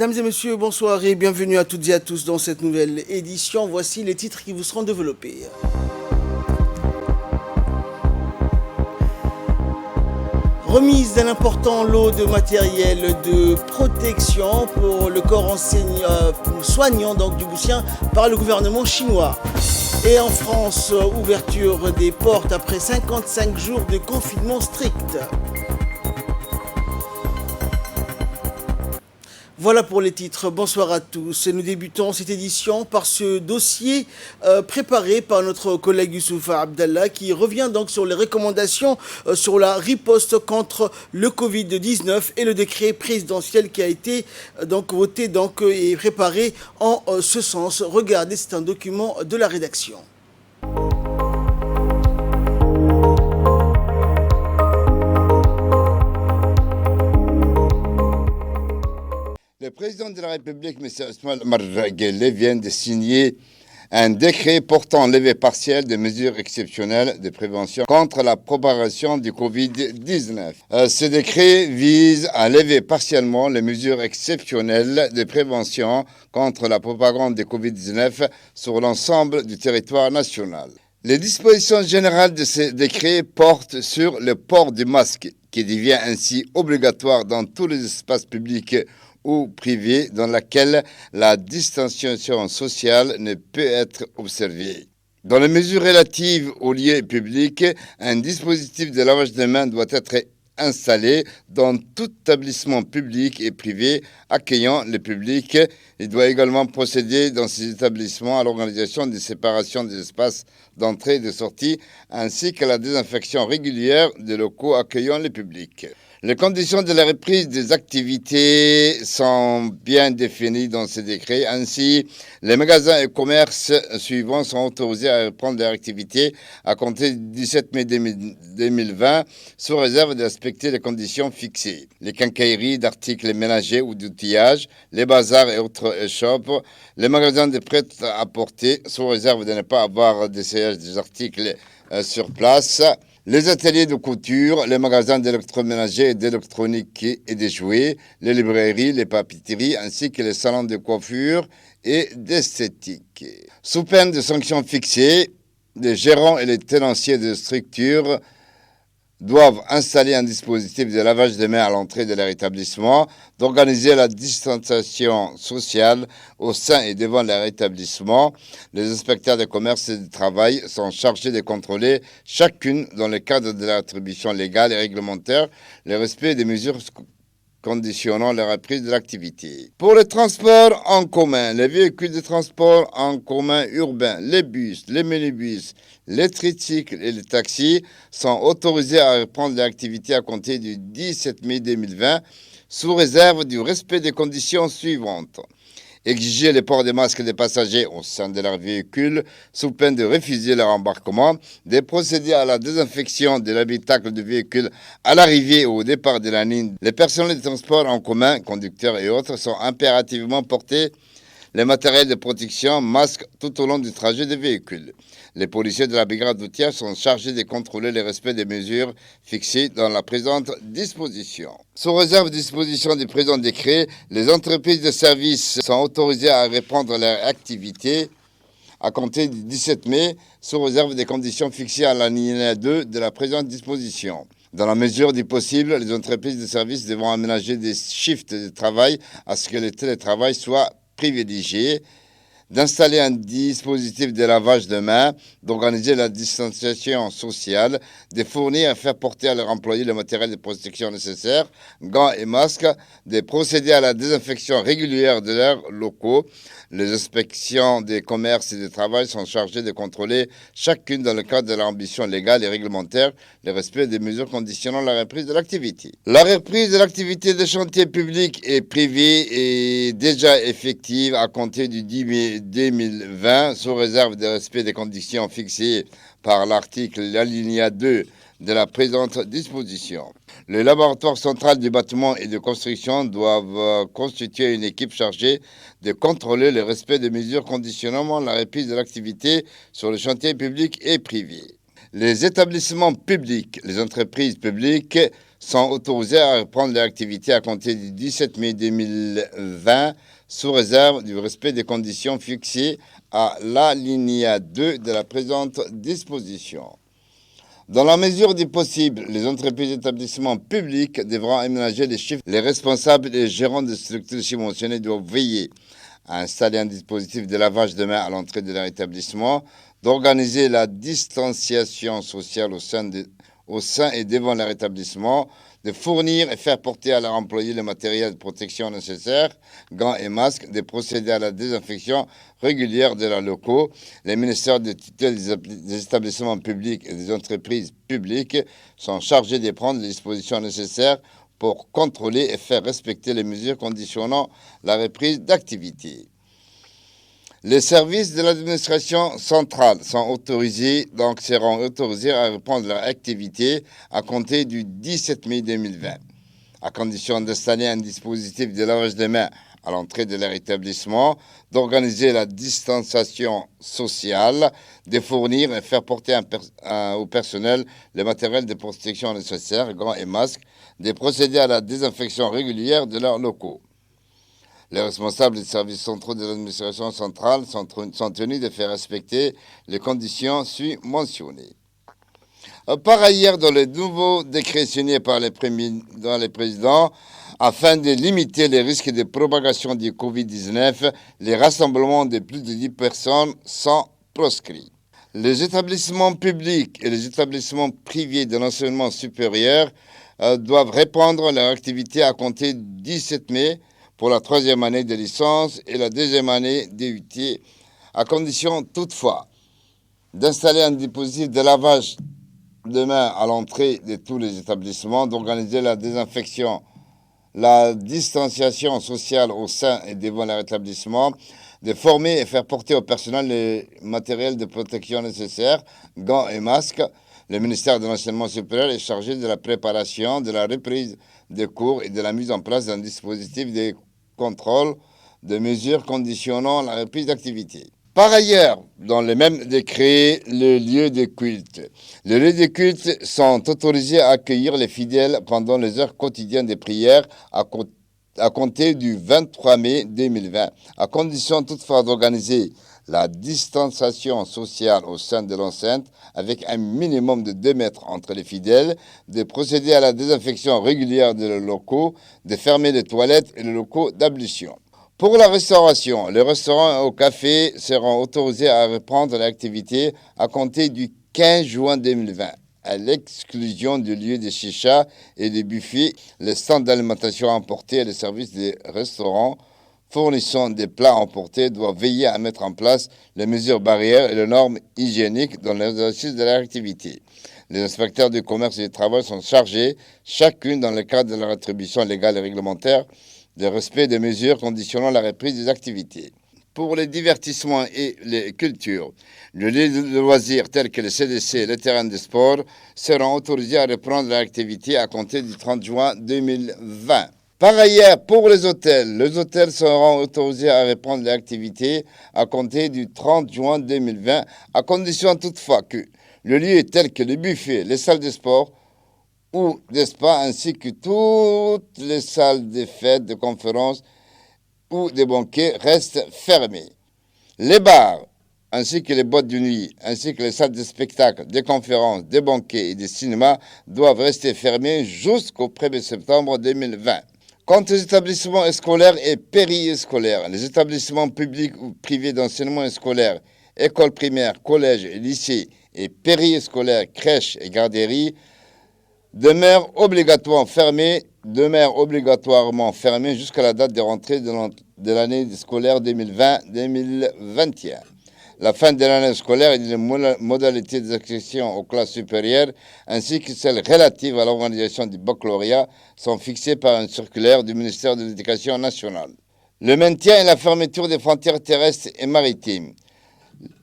Mesdames et messieurs, bonsoir et bienvenue à toutes et à tous dans cette nouvelle édition. Voici les titres qui vous seront développés. Remise d'un important lot de matériel de protection pour le corps soignant donc, du Boussien par le gouvernement chinois. Et en France, ouverture des portes après 55 jours de confinement strict. Voilà pour les titres, bonsoir à tous. Nous débutons cette édition par ce dossier préparé par notre collègue Youssoufa Abdallah qui revient donc sur les recommandations sur la riposte contre le Covid-19 et le décret présidentiel qui a été donc voté et préparé en ce sens. Regardez, c'est un document de la rédaction. Le président de la République, M. Ismaël Omar Guelleh, vient de signer un décret portant levée partielle des mesures exceptionnelles de prévention contre la propagation du Covid-19. Ce décret vise à lever partiellement les mesures exceptionnelles de prévention contre la propagation du Covid-19 sur l'ensemble du territoire national. Les dispositions générales de ce décret portent sur le port du masque, qui devient ainsi obligatoire dans tous les espaces publics ou privés dans lesquels la distanciation sociale ne peut être observée. Dans les mesures relatives aux lieux publics, un dispositif de lavage de mains doit être installé dans tout établissement public et privé accueillant le public. Il doit également procéder dans ces établissements à l'organisation des séparations des espaces d'entrée et de sortie, ainsi qu'à la désinfection régulière des locaux accueillant le public. Les conditions de la reprise des activités sont bien définies dans ce décret. Ainsi, les magasins et commerces suivants sont autorisés à reprendre leur activité à compter du 17 mai 2020, sous réserve de respecter les conditions fixées. Les quincailleries d'articles ménagers ou d'outillage, les bazars et autres shops, les magasins de prêt-à-porter, sous réserve de ne pas avoir d'essayage des articles sur place. Les ateliers de couture, les magasins d'électroménager et d'électronique et des jouets, les librairies, les papeteries, ainsi que les salons de coiffure et d'esthétique. Sous peine de sanctions fixées, les gérants et les tenanciers de structures doivent installer un dispositif de lavage de mains à l'entrée de leur établissement, d'organiser la distanciation sociale au sein et devant leur établissement. Les inspecteurs de commerce et du travail sont chargés de contrôler chacune, dans le cadre de leur attribution légale et réglementaire, le respect des mesures conditionnant la reprise de l'activité. Pour le transport en commun, les véhicules de transport en commun urbains, les bus, les minibus, les tricycles et les taxis sont autorisés à reprendre l'activité à compter du 17 mai 2020 sous réserve du respect des conditions suivantes. Exiger le port des masques des passagers au sein de leur véhicule sous peine de refuser leur embarquement, de procéder à la désinfection de l'habitacle du véhicule à l'arrivée ou au départ de la ligne. Les personnels de transport en commun, conducteurs et autres, sont impérativement portés les matériels de protection, masques tout au long du trajet des véhicules. Les policiers de la brigade routière sont chargés de contrôler le respect des mesures fixées dans la présente disposition. Sous réserve de disposition du présent décret, les entreprises de services sont autorisées à reprendre leur activité à compter du 17 mai, sous réserve des conditions fixées à l'alinéa 2 de la présente disposition. Dans la mesure du possible, les entreprises de services devront aménager des shifts de travail à ce que le télétravail soit privilégié, d'installer un dispositif de lavage de mains, d'organiser la distanciation sociale, de fournir et faire porter à leurs employés le matériel de protection nécessaire, gants et masques, de procéder à la désinfection régulière de leurs locaux. Les inspections des commerces et du travail sont chargées de contrôler chacune dans le cadre de leur ambition légale et réglementaire le respect des mesures conditionnant la reprise de l'activité. La reprise de l'activité des chantiers publics et privés est déjà effective à compter du 10 mai 2020 sous réserve de respect des conditions fixées par l'article alinéa 2 de la présente disposition. Le laboratoire central du bâtiment et de construction doivent constituer une équipe chargée de contrôler le respect des mesures conditionnant la reprise de l'activité sur les chantiers publics et privés. Les établissements publics, les entreprises publiques sont autorisées à reprendre leur activité à compter du 17 mai 2020 sous réserve du respect des conditions fixées à l'alinéa 2 de la présente disposition. Dans la mesure du possible, les entreprises et établissements publics devront aménager les chiffres. Les responsables et les gérants de structures subventionnées doivent veiller à installer un dispositif de lavage de mains à l'entrée de leur établissement, d'organiser la distanciation sociale au sein et devant leur établissement, de fournir et faire porter à leurs employés le matériel de protection nécessaire, gants et masques, de procéder à la désinfection régulière de leurs locaux. Les ministères de tutelle des établissements publics et des entreprises publiques sont chargés de prendre les dispositions nécessaires pour contrôler et faire respecter les mesures conditionnant la reprise d'activité. Les services de l'administration centrale seront autorisés à reprendre leur activité à compter du 17 mai 2020, à condition d'installer un dispositif de lavage des mains à l'entrée de leur établissement, d'organiser la distanciation sociale, de fournir et faire porter au personnel le matériel de protection nécessaire, gants et masques, de procéder à la désinfection régulière de leurs locaux. Les responsables des services centraux de l'administration centrale sont tenus de faire respecter les conditions mentionnées. Par ailleurs, dans le nouveau décret signé par les présidents, afin de limiter les risques de propagation du Covid-19, les rassemblements de plus de 10 personnes sont proscrits. Les établissements publics et les établissements privés de l'enseignement supérieur doivent reprendre leur activité à compter du 17 mai pour la troisième année de licence et la deuxième année DUT, à condition toutefois d'installer un dispositif de lavage de mains à l'entrée de tous les établissements, d'organiser la désinfection, la distanciation sociale au sein et devant leur établissement, de former et faire porter au personnel les matériels de protection nécessaires, gants et masques. Le ministère de l'Enseignement supérieur est chargé de la préparation, de la reprise des cours et de la mise en place d'un dispositif de contrôle de mesures conditionnant la reprise d'activité. Par ailleurs, dans le même décret, les lieux de culte. Les lieux de culte sont autorisés à accueillir les fidèles pendant les heures quotidiennes de prière à compter du 23 mai 2020, à condition toutefois d'organiser la distanciation sociale au sein de l'enceinte avec un minimum de 2 mètres entre les fidèles, de procéder à la désinfection régulière de leurs locaux, de fermer les toilettes et les locaux d'ablution. Pour la restauration, les restaurants et cafés seront autorisés à reprendre l'activité à compter du 15 juin 2020, à l'exclusion du lieu des chichas et des buffets, les stands d'alimentation emportés et les services des restaurants fournissant des plats emportés doivent veiller à mettre en place les mesures barrières et les normes hygiéniques dans l'exercice de leur activité. Les inspecteurs du commerce et du travail sont chargés, chacune dans le cadre de leur attribution légale et réglementaire, de respect des mesures conditionnant la reprise des activités. Pour les divertissements et les cultures, les lieux de loisirs tels que les CDC et les terrains de sport seront autorisés à reprendre leur activité à compter du 30 juin 2020. Par ailleurs, pour les hôtels seront autorisés à reprendre leur activité à compter du 30 juin 2020, à condition toutefois que le lieu tel que les buffets, les salles de sport ou des spas, ainsi que toutes les salles de fêtes, de conférences ou des banquets restent fermés. Les bars, ainsi que les boîtes de nuit, ainsi que les salles de spectacle, des conférences, des banquets et des cinémas doivent rester fermés jusqu'au 1er septembre 2020. Quant aux établissements scolaires et périscolaires, les établissements publics ou privés d'enseignement scolaire, écoles primaires, collèges, lycées et périscolaires, crèches et garderies demeurent obligatoirement fermés jusqu'à la date de rentrée de l'année scolaire 2020-2021. La fin de l'année scolaire et les modalités d'accession aux classes supérieures, ainsi que celles relatives à l'organisation du baccalauréat, sont fixées par une circulaire du ministère de l'Éducation nationale. Le maintien et la fermeture des frontières terrestres et maritimes.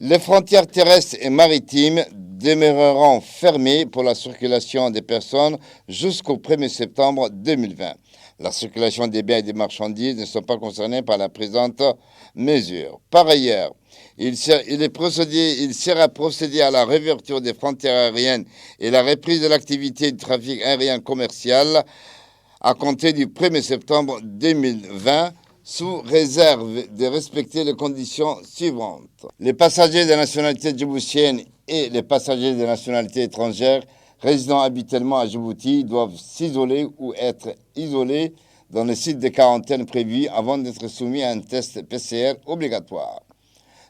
Les frontières terrestres et maritimes demeureront fermées pour la circulation des personnes jusqu'au 1er septembre 2020. La circulation des biens et des marchandises ne sont pas concernées par la présente mesure. Par ailleurs, Il sera procédé à la réouverture des frontières aériennes et la reprise de l'activité du trafic aérien commercial à compter du 1er septembre 2020, sous réserve de respecter les conditions suivantes. Les passagers de nationalité djiboutienne et les passagers de nationalité étrangère résidant habituellement à Djibouti doivent s'isoler ou être isolés dans le site de quarantaine prévu avant d'être soumis à un test PCR obligatoire.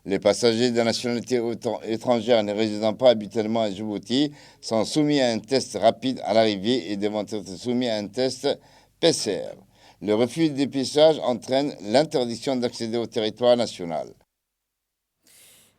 Les passagers de nationalité étrangère ne résidant pas habituellement à Djibouti sont soumis à un test rapide à l'arrivée et devront être soumis à un test PCR. Le refus de dépistage entraîne l'interdiction d'accéder au territoire national.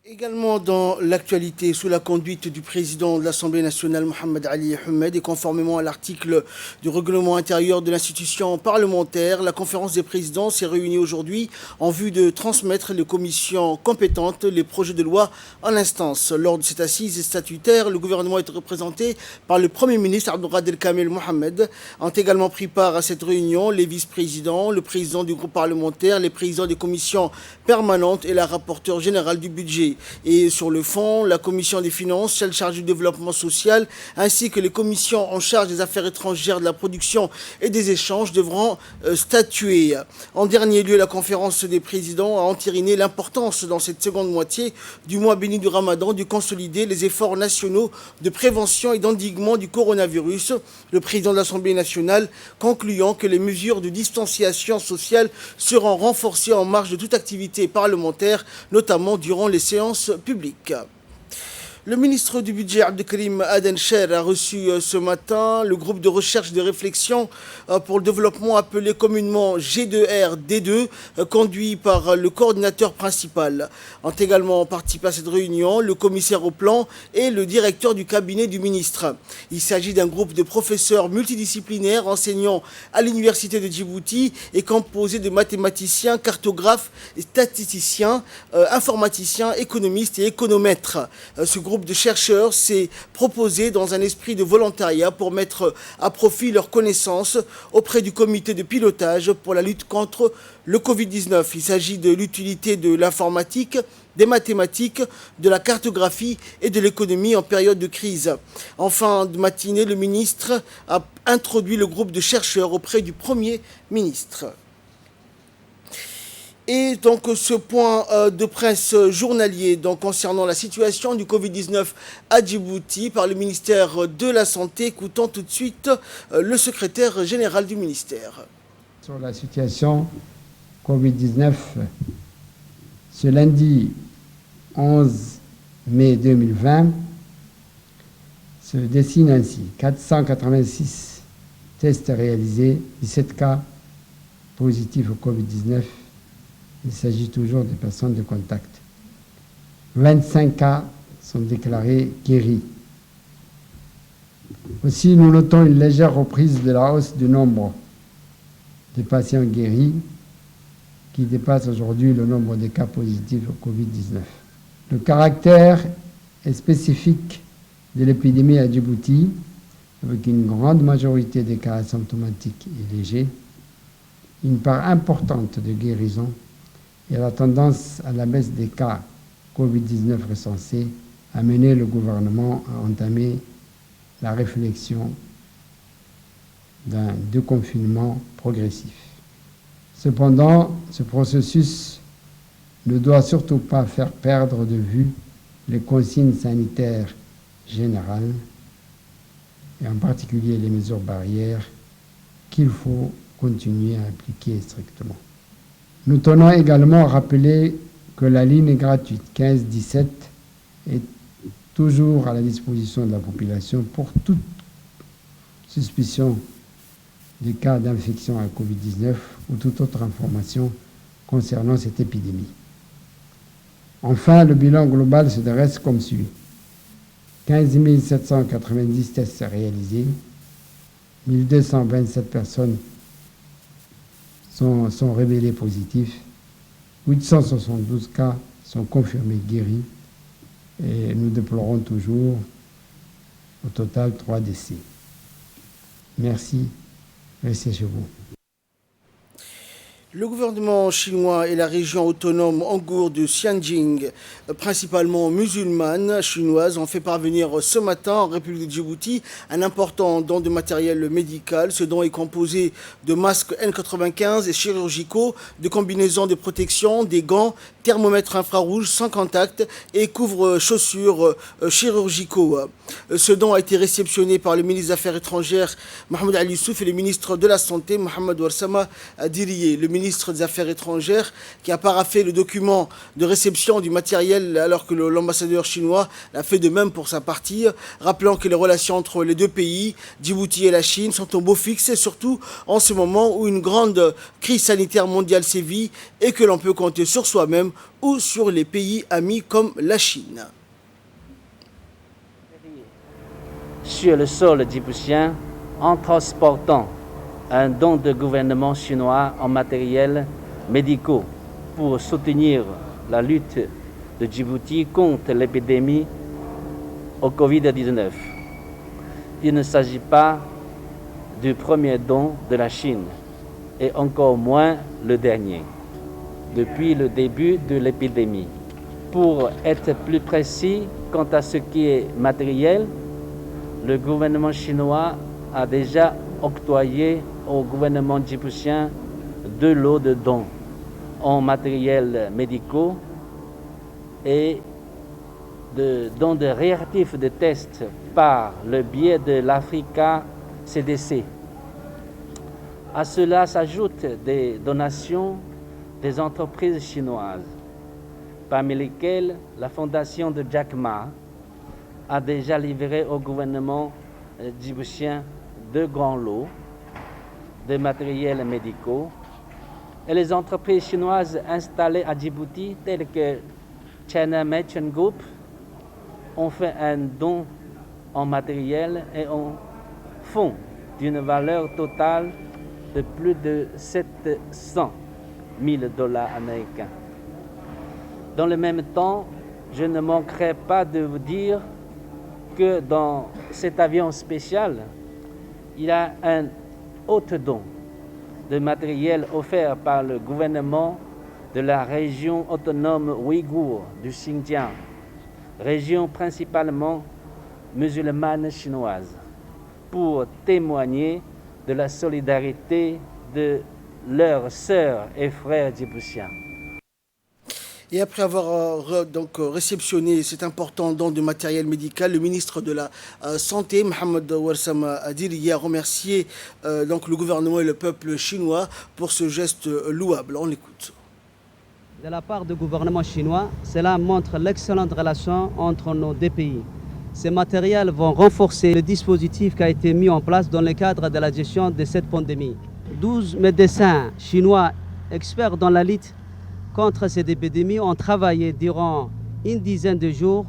Également dans l'actualité, sous la conduite du président de l'Assemblée nationale, Mohamed Ali Ahmed, et conformément à l'article du règlement intérieur de l'institution parlementaire, la conférence des présidents s'est réunie aujourd'hui en vue de transmettre les commissions compétentes les projets de loi en instance. Lors de cette assise statutaire, le gouvernement est représenté par le Premier ministre Abdelkader Kamel Mohamed. Ont également pris part à cette réunion les vice-présidents, le président du groupe parlementaire, les présidents des commissions permanentes et la rapporteure générale du budget. Et sur le fond, la commission des finances, celle chargée du développement social, ainsi que les commissions en charge des affaires étrangères, de la production et des échanges devront statuer. En dernier lieu, la conférence des présidents a entériné l'importance dans cette seconde moitié du mois béni du Ramadan de consolider les efforts nationaux de prévention et d'endiguement du coronavirus. Le président de l'Assemblée nationale concluant que les mesures de distanciation sociale seront renforcées en marge de toute activité parlementaire, notamment durant les séances publiques. Le ministre du Budget, Abdelkarim Adencher, a reçu ce matin le groupe de recherche et de réflexion pour le développement appelé communément G2R-D2, conduit par le coordinateur principal. Ont également participé à cette réunion le commissaire au plan et le directeur du cabinet du ministre. Il s'agit d'un groupe de professeurs multidisciplinaires enseignant à l'université de Djibouti et composé de mathématiciens, cartographes, statisticiens, informaticiens, économistes et économètres. Ce groupe de chercheurs s'est proposé dans un esprit de volontariat pour mettre à profit leurs connaissances auprès du comité de pilotage pour la lutte contre le Covid-19. Il s'agit de l'utilité de l'informatique, des mathématiques, de la cartographie et de l'économie en période de crise. En fin de matinée, le ministre a introduit le groupe de chercheurs auprès du Premier ministre. Et donc ce point de presse journalier concernant la situation du Covid-19 à Djibouti par le ministère de la Santé. Écoutons tout de suite le secrétaire général du ministère. Sur la situation Covid-19, ce lundi 11 mai 2020 se dessine ainsi. 486 tests réalisés, 17 cas positifs au Covid-19. Il s'agit toujours des personnes de contact. 25 cas sont déclarés guéris. Aussi, nous notons une légère reprise de la hausse du nombre de patients guéris qui dépasse aujourd'hui le nombre de cas positifs au Covid-19. Le caractère est spécifique de l'épidémie à Djibouti, avec une grande majorité des cas asymptomatiques et légers, une part importante de guérison et la tendance à la baisse des cas Covid-19 recensés a mené le gouvernement à entamer la réflexion d'un déconfinement progressif. Cependant, ce processus ne doit surtout pas faire perdre de vue les consignes sanitaires générales et en particulier les mesures barrières qu'il faut continuer à appliquer strictement. Nous tenons également à rappeler que la ligne gratuite 15-17 est toujours à la disposition de la population pour toute suspicion de cas d'infection à Covid-19 ou toute autre information concernant cette épidémie. Enfin, le bilan global se dresse comme suit. 15 790 tests réalisés, 1227 personnes sont révélées positives, 872 cas sont confirmés guéris et nous déplorons toujours au total 3 décès. Merci. Merci chez vous. Le gouvernement chinois et la région autonome ouïghour de Xinjiang, principalement musulmane chinoise, ont fait parvenir ce matin en République de Djibouti un important don de matériel médical. Ce don est composé de masques N95 et chirurgicaux, de combinaisons de protection, des gants, thermomètres infrarouges sans contact et couvre-chaussures chirurgicaux. Ce don a été réceptionné par le ministre des Affaires étrangères Mohamed Ali Youssouf et le ministre de la Santé Mohamed Ouarsama Diriye. Le ministre des Affaires étrangères qui a paraphé le document de réception du matériel alors que l'ambassadeur chinois l'a fait de même pour sa partie, rappelant que les relations entre les deux pays, Djibouti et la Chine, sont au beau fixe, surtout en ce moment où une grande crise sanitaire mondiale sévit et que l'on peut compter sur soi-même ou sur les pays amis comme la Chine. Sur le sol djiboutien en transportant un don de gouvernement chinois en matériel médicaux pour soutenir la lutte de Djibouti contre l'épidémie au Covid-19. Il ne s'agit pas du premier don de la Chine et encore moins le dernier depuis le début de l'épidémie. Pour être plus précis quant à ce qui est matériel, le gouvernement chinois a déjà octroyé au gouvernement djiboutien 2 lots de dons en matériel médicaux et de dons de réactifs de tests par le biais de l'Africa CDC. À cela s'ajoutent des donations des entreprises chinoises, parmi lesquelles la fondation de Jack Ma a déjà livré au gouvernement djiboutien 2 grands lots de matériel médicaux et les entreprises chinoises installées à Djibouti telles que China Merchant Group ont fait un don en matériel et en fonds d'une valeur totale de plus de 700 000 $ américains. Dans le même temps, je ne manquerai pas de vous dire que dans cet avion spécial, il y a un autre don de matériel offert par le gouvernement de la région autonome ouïghour du Xinjiang, région principalement musulmane chinoise, pour témoigner de la solidarité de leurs sœurs et frères djiboutiens. Et après avoir réceptionné cet important don de matériel médical, le ministre de la Santé, Mohamed Ouarsama Diriye, a remercié le gouvernement et le peuple chinois pour ce geste louable. On l'écoute. De la part du gouvernement chinois, cela montre l'excellente relation entre nos deux pays. Ces matériels vont renforcer le dispositif qui a été mis en place dans le cadre de la gestion de cette pandémie. 12 médecins chinois experts dans la lutte contre cette épidémie ont travaillé durant une dizaine de jours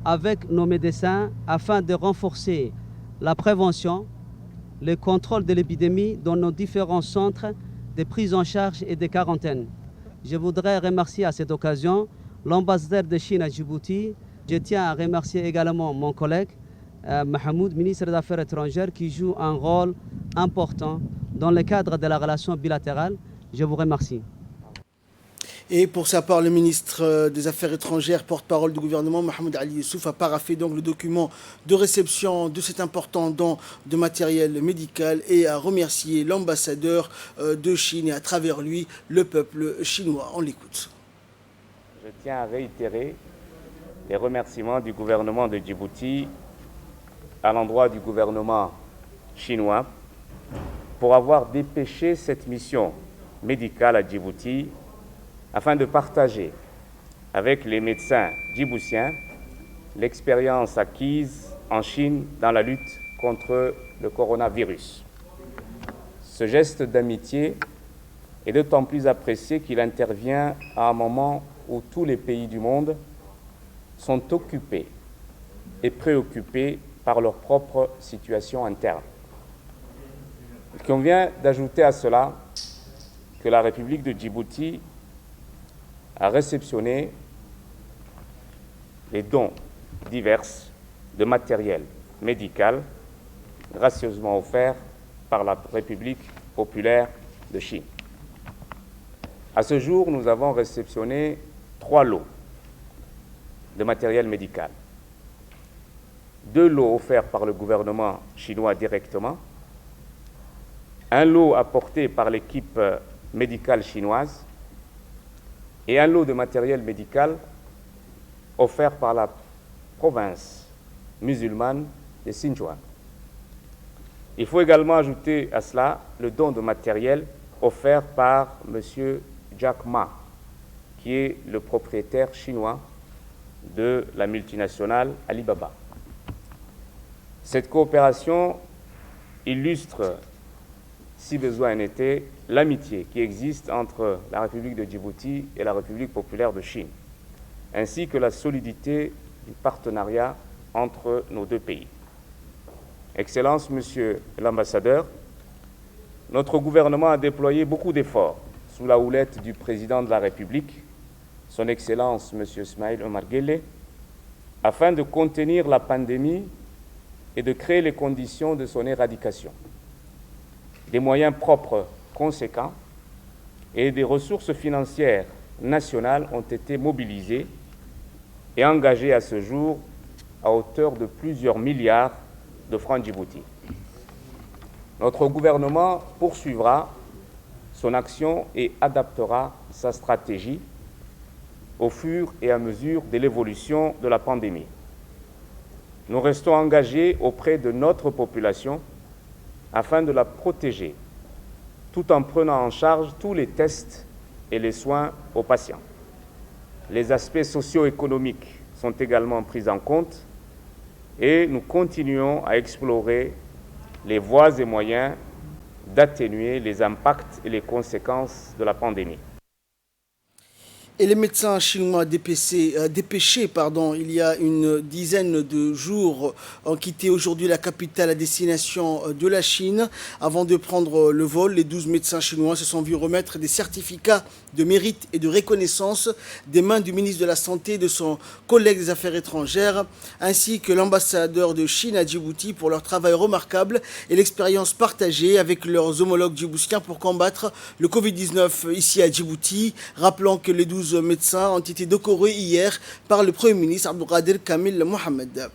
avec nos médecins afin de renforcer la prévention, le contrôle de l'épidémie dans nos différents centres de prise en charge et de quarantaine. Je voudrais remercier à cette occasion l'ambassadeur de Chine à Djibouti. Je tiens à remercier également mon collègue Mahmoud, ministre des Affaires étrangères, qui joue un rôle important dans le cadre de la relation bilatérale. Je vous remercie. Et pour sa part, le ministre des Affaires étrangères, porte-parole du gouvernement, Mohamed Ali Youssouf, a paraphé donc le document de réception de cet important don de matériel médical et a remercié l'ambassadeur de Chine et à travers lui le peuple chinois. On l'écoute. Je tiens à réitérer les remerciements du gouvernement de Djibouti à l'endroit du gouvernement chinois pour avoir dépêché cette mission médicale à Djibouti afin de partager avec les médecins djiboutiens l'expérience acquise en Chine dans la lutte contre le coronavirus. Ce geste d'amitié est d'autant plus apprécié qu'il intervient à un moment où tous les pays du monde sont occupés et préoccupés par leur propre situation interne. Il convient d'ajouter à cela que la République de Djibouti a réceptionné les dons divers de matériel médical gracieusement offerts par la République populaire de Chine. À ce jour, nous avons réceptionné 3 lots de matériel médical. 2 lots offerts par le gouvernement chinois directement, un lot apporté par l'équipe médicale chinoise et un lot de matériel médical offert par la province musulmane de Sichuan. Il faut également ajouter à cela le don de matériel offert par M. Jack Ma, qui est le propriétaire chinois de la multinationale Alibaba. Cette coopération illustre, si besoin en était, l'amitié qui existe entre la République de Djibouti et la République populaire de Chine, ainsi que la solidité du partenariat entre nos 2 pays. Excellence, Monsieur l'ambassadeur, notre gouvernement a déployé beaucoup d'efforts sous la houlette du président de la République, Son Excellence Monsieur Ismail Omar Guelleh, afin de contenir la pandémie et de créer les conditions de son éradication. Des moyens propres conséquents et des ressources financières nationales ont été mobilisées et engagées à ce jour à hauteur de plusieurs milliards de francs Djibouti. Notre gouvernement poursuivra son action et adaptera sa stratégie au fur et à mesure de l'évolution de la pandémie. Nous restons engagés auprès de notre population afin de la protéger, tout en prenant en charge tous les tests et les soins aux patients. Les aspects socio-économiques sont également pris en compte et nous continuons à explorer les voies et moyens d'atténuer les impacts et les conséquences de la pandémie. Et les médecins chinois dépêchés, il y a une dizaine de jours, ont quitté aujourd'hui la capitale à destination de la Chine. Avant de prendre le vol, les 12 médecins chinois se sont vus remettre des certificats de mérite et de reconnaissance des mains du ministre de la Santé et de son collègue des Affaires étrangères, ainsi que l'ambassadeur de Chine à Djibouti pour leur travail remarquable et l'expérience partagée avec leurs homologues djiboutiens pour combattre le Covid-19 ici à Djibouti. Rappelons que les 12 médecins ont été décorés hier par le Premier ministre Abdelkader Kamil Mohamed.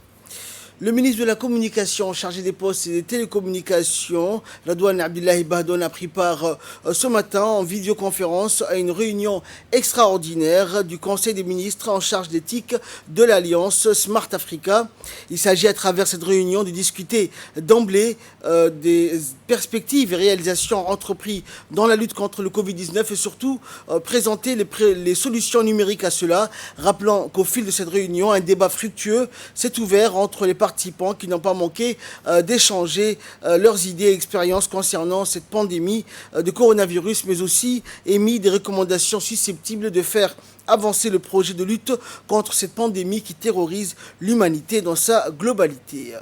Le ministre de la Communication chargé des postes et des télécommunications, Radouane Abdullahi Bahdoun, a pris part ce matin en vidéoconférence à une réunion extraordinaire du Conseil des ministres en charge d'éthique de l'Alliance Smart Africa. Il s'agit à travers cette réunion de discuter d'emblée des perspectives et réalisations entreprises dans la lutte contre le Covid-19 et surtout présenter les solutions numériques à cela. Rappelant qu'au fil de cette réunion, un débat fructueux s'est ouvert entre les participants qui n'ont pas manqué d'échanger leurs idées et expériences concernant cette pandémie de coronavirus, mais aussi émis des recommandations susceptibles de faire avancer le projet de lutte contre cette pandémie qui terrorise l'humanité dans sa globalité.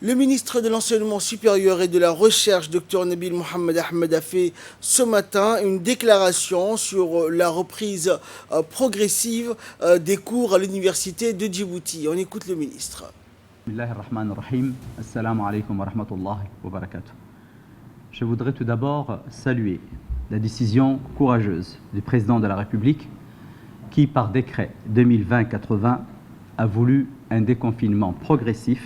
Le ministre de l'Enseignement supérieur et de la Recherche, Dr Nabil Mohamed Ahmed, a fait ce matin une déclaration sur la reprise progressive des cours à l'université de Djibouti. On écoute le ministre. Je voudrais tout d'abord saluer la décision courageuse du président de la République qui, par décret 2020-80, a voulu un déconfinement progressif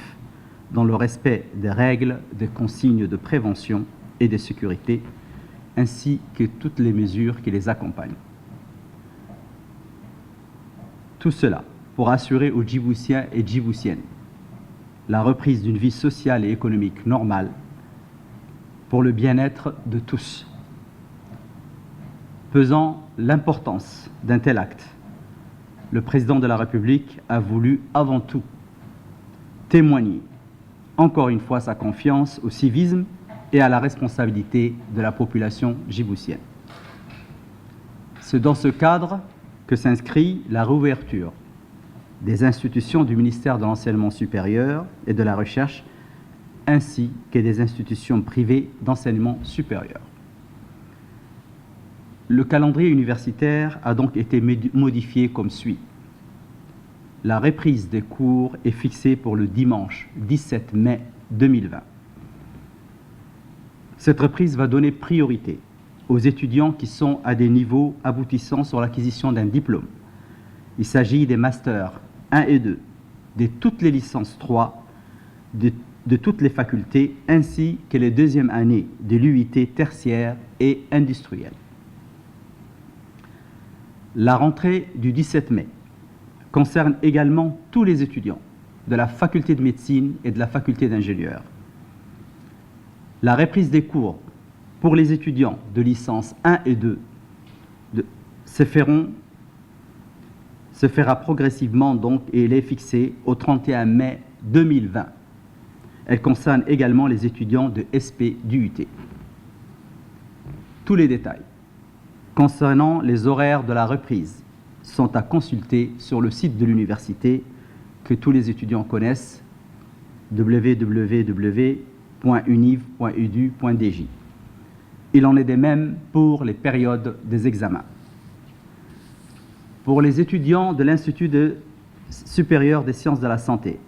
dans le respect des règles, des consignes de prévention et de sécurité, ainsi que toutes les mesures qui les accompagnent. Tout cela pour assurer aux Djiboutiens et Djiboutiennes la reprise d'une vie sociale et économique normale pour le bien-être de tous. Pesant l'importance d'un tel acte, le président de la République a voulu avant tout témoigner encore une fois sa confiance au civisme et à la responsabilité de la population djiboutienne. C'est dans ce cadre que s'inscrit la réouverture des institutions du ministère de l'Enseignement supérieur et de la Recherche, ainsi que des institutions privées d'enseignement supérieur. Le calendrier universitaire a donc été modifié comme suit. La reprise des cours est fixée pour le dimanche 17 mai 2020. Cette reprise va donner priorité aux étudiants qui sont à des niveaux aboutissant sur l'acquisition d'un diplôme. Il s'agit des masters 1 et 2, de toutes les licences 3, de toutes les facultés, ainsi que les deuxièmes années de l'UIT tertiaire et industrielle. La rentrée du 17 mai concerne également tous les étudiants de la faculté de médecine et de la faculté d'ingénieur. La reprise des cours pour les étudiants de licence 1 et 2 se fera progressivement donc, et elle est fixée au 31 mai 2020. Elle concerne également les étudiants de SP d'UIT. Tous les détails concernant les horaires de la reprise sont à consulter sur le site de l'université que tous les étudiants connaissent, www.univ.edu.dj. Il en est de même pour les périodes des examens. Pour les étudiants de l'Institut supérieur des sciences de la santé,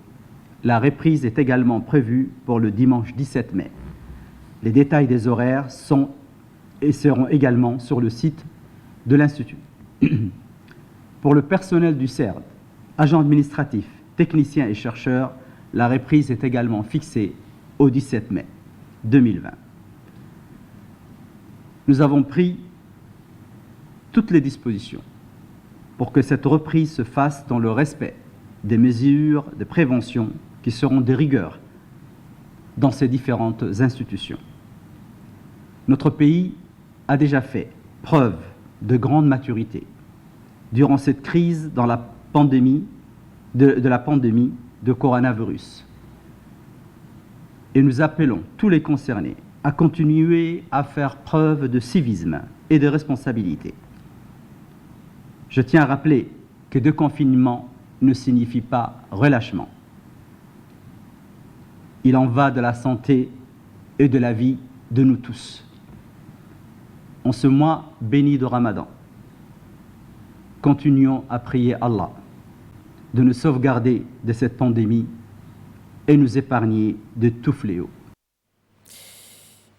la reprise est également prévue pour le dimanche 17 mai. Les détails des horaires sont et seront également sur le site de l'Institut. Pour le personnel du CERD, agents administratifs, techniciens et chercheurs, la reprise est également fixée au 17 mai 2020. Nous avons pris toutes les dispositions pour que cette reprise se fasse dans le respect des mesures de prévention qui seront de rigueur dans ces différentes institutions. Notre pays a déjà fait preuve de grande maturité durant cette crise dans la pandémie de coronavirus. Et nous appelons tous les concernés à continuer à faire preuve de civisme et de responsabilité. Je tiens à rappeler que déconfinement ne signifie pas relâchement. Il en va de la santé et de la vie de nous tous. En ce mois béni de Ramadan, continuons à prier Allah de nous sauvegarder de cette pandémie et nous épargner de tout fléau.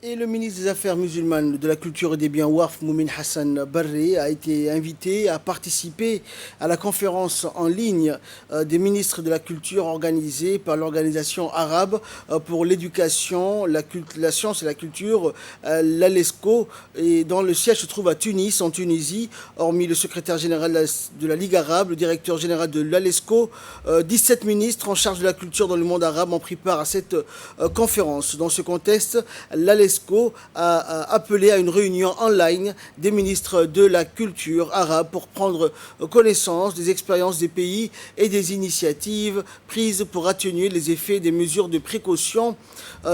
Et le ministre des Affaires musulmanes, de la Culture et des Biens Waqf, Moumin Hassan Barré, a été invité à participer à la conférence en ligne des ministres de la Culture organisée par l'Organisation arabe pour l'éducation, la science et la culture, l'ALESCO, et dont le siège se trouve à Tunis, en Tunisie. Hormis le secrétaire général de la Ligue arabe, le directeur général de l'ALESCO, 17 ministres en charge de la culture dans le monde arabe ont pris part à cette conférence. Dans ce contexte, l'ALESCO a appelé à une réunion online des ministres de la culture arabe pour prendre connaissance des expériences des pays et des initiatives prises pour atténuer les effets des mesures de précaution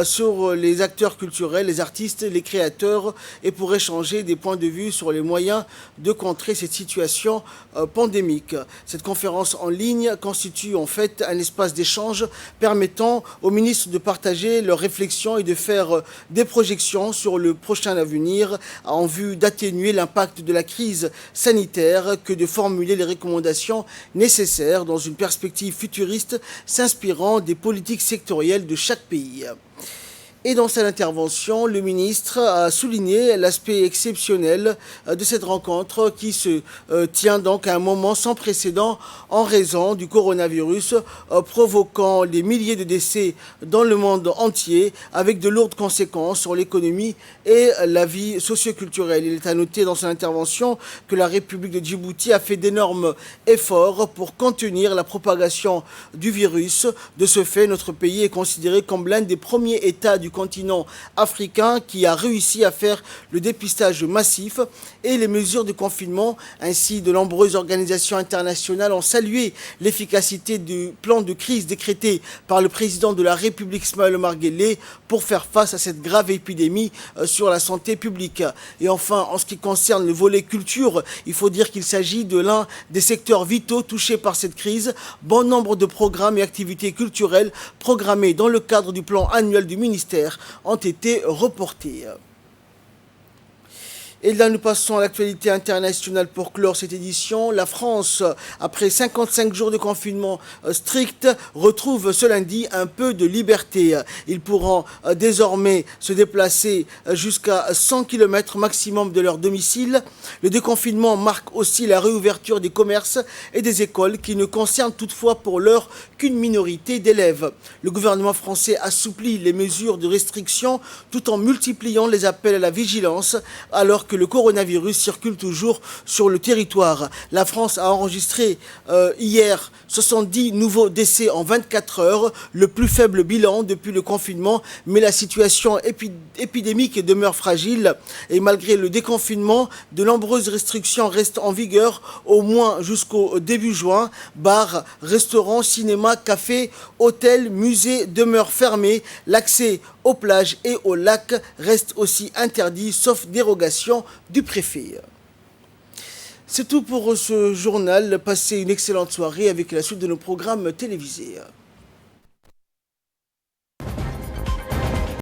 sur les acteurs culturels, les artistes, les créateurs, et pour échanger des points de vue sur les moyens de contrer cette situation pandémique. Cette conférence en ligne constitue en fait un espace d'échange permettant aux ministres de partager leurs réflexions et de faire des projections sur le prochain avenir en vue d'atténuer l'impact de la crise sanitaire que de formuler les recommandations nécessaires dans une perspective futuriste s'inspirant des politiques sectorielles de chaque pays. Et dans cette intervention, le ministre a souligné l'aspect exceptionnel de cette rencontre qui se tient donc à un moment sans précédent en raison du coronavirus, provoquant des milliers de décès dans le monde entier avec de lourdes conséquences sur l'économie et la vie socioculturelle. Il est à noter dans son intervention que la République de Djibouti a fait d'énormes efforts pour contenir la propagation du virus. De ce fait, notre pays est considéré comme l'un des premiers États du continent africain qui a réussi à faire le dépistage massif, et les mesures de confinement ainsi de nombreuses organisations internationales ont salué l'efficacité du plan de crise décrété par le président de la République Ismaël Omar Guelleh pour faire face à cette grave épidémie sur la santé publique. Et enfin, en ce qui concerne le volet culture, il faut dire qu'il s'agit de l'un des secteurs vitaux touchés par cette crise. Bon nombre de programmes et activités culturelles programmés dans le cadre du plan annuel du ministère ont été reportés. Et là, nous passons à l'actualité internationale pour clore cette édition. La France, après 55 jours de confinement strict, retrouve ce lundi un peu de liberté. Ils pourront désormais se déplacer jusqu'à 100 km maximum de leur domicile. Le déconfinement marque aussi la réouverture des commerces et des écoles qui ne concernent toutefois pour l'heure qu'une minorité d'élèves. Le gouvernement français assouplit les mesures de restriction tout en multipliant les appels à la vigilance alors que le coronavirus circule toujours sur le territoire. La France a enregistré hier 70 nouveaux décès en 24 heures, le plus faible bilan depuis le confinement, mais la situation épidémique demeure fragile et malgré le déconfinement, de nombreuses restrictions restent en vigueur au moins jusqu'au début juin. Bars, restaurants, cinémas, cafés, hôtels, musées demeurent fermés. L'accès aux plages et aux lacs reste aussi interdit sauf dérogation du préfet. C'est tout pour ce journal. Passez une excellente soirée avec la suite de nos programmes télévisés.